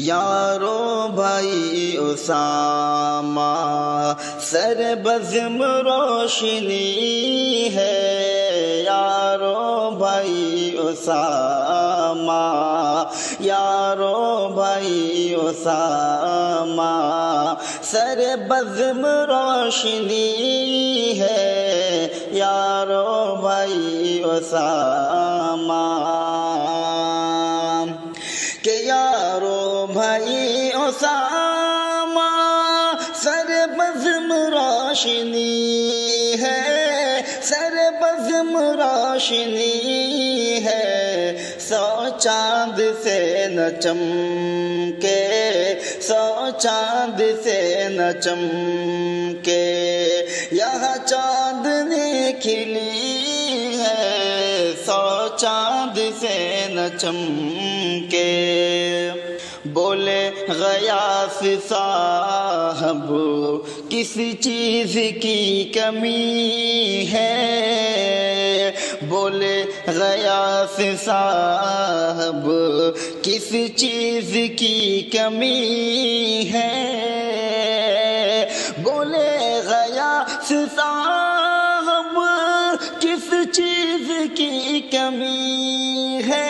یارو بھائی اسامہ سر بزم روشنی ہے، یارو بھائی اسامہ، یارو بھائی اسامہ سر بزم روشنی ہے، یارو بھائی اسامہ کہ یارو بھائی اسامہ سر بزم روشنی ہے، سر بزم روشنی ہے، 100 چاند سے نہ چمکے، 100 چاند سے نہ چمکے، یہاں چاندنی کھلی ہے، 100 چاند سے نہ چمکے۔ بولے غیاث صاحب کس چیز کی کمی ہے، بولے غیاث صاحب کس چیز کی کمی ہے، بولے غیاث صاحب کس چیز کی کمی ہے،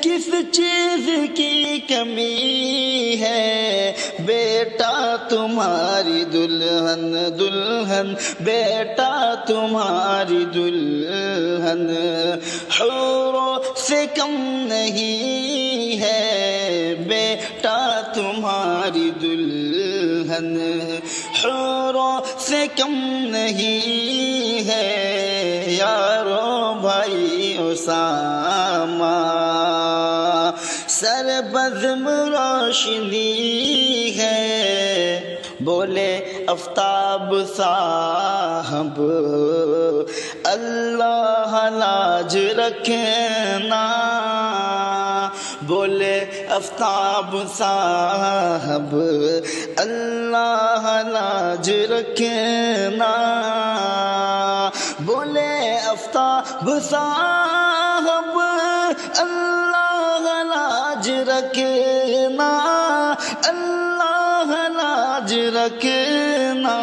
کس چیز کی کمی ہے، بیٹا تمہاری دلہن دلہن، بیٹا تمہاری دلہن حوروں سے کم نہیں ہے، بیٹا تمہاری دلہن حوروں سے کم نہیں ہے، یارو بھائی اسامہ سر بزم روشنی ہے۔ بولے آفتاب صاحب اللہ لاج رکھنا، بولے آفتاب صاحب اللہ لاج رکھنا، بولے آفتاب صاحب اللہ لاج رکھنا، اللہ لاج رکھنا،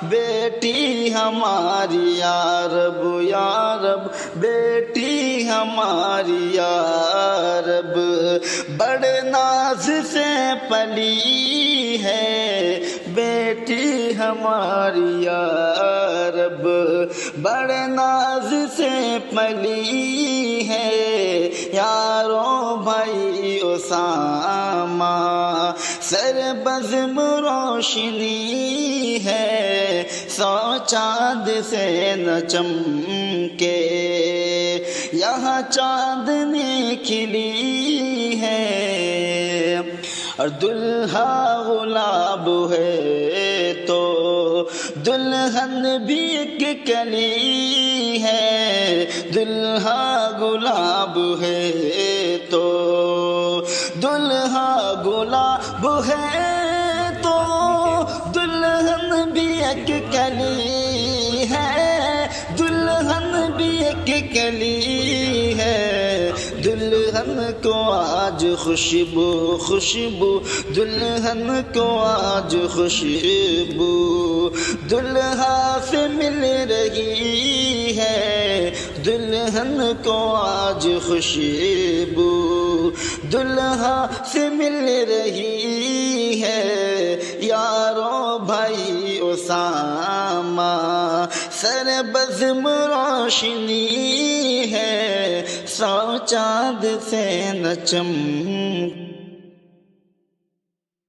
بیٹی ہماری یا رب یا رب، بیٹی ہماری یا رب بڑے ناز سے پلی ہے، بیٹی ہماری یا رب بڑے ناز سے پلی ہے، یارو بھائی اسامہ سر بزم روشنی ہے، 100 چاند سے نہ چمکے، یہاں چاندنی کھلی ہے، اور دلہا غلاب ہے تو دلہن بھی ایک کلی ہے، دلہا گلاب ہے تو دلہا گلاب ہے تو دلہن بھی ایک کلی ہے، دلہن بھی ایک کلی ہے، دلہن کو آج خوشبو خوشبو، دلہن کو آج خوشبو دلہا سے مل رہی ہے، دلہن کو آج خوشبو دلہا سے مل رہی ہے، یارو بھائی اسامہ سر بزم روشنی ہے، 100 چاند سے نہ چمکے۔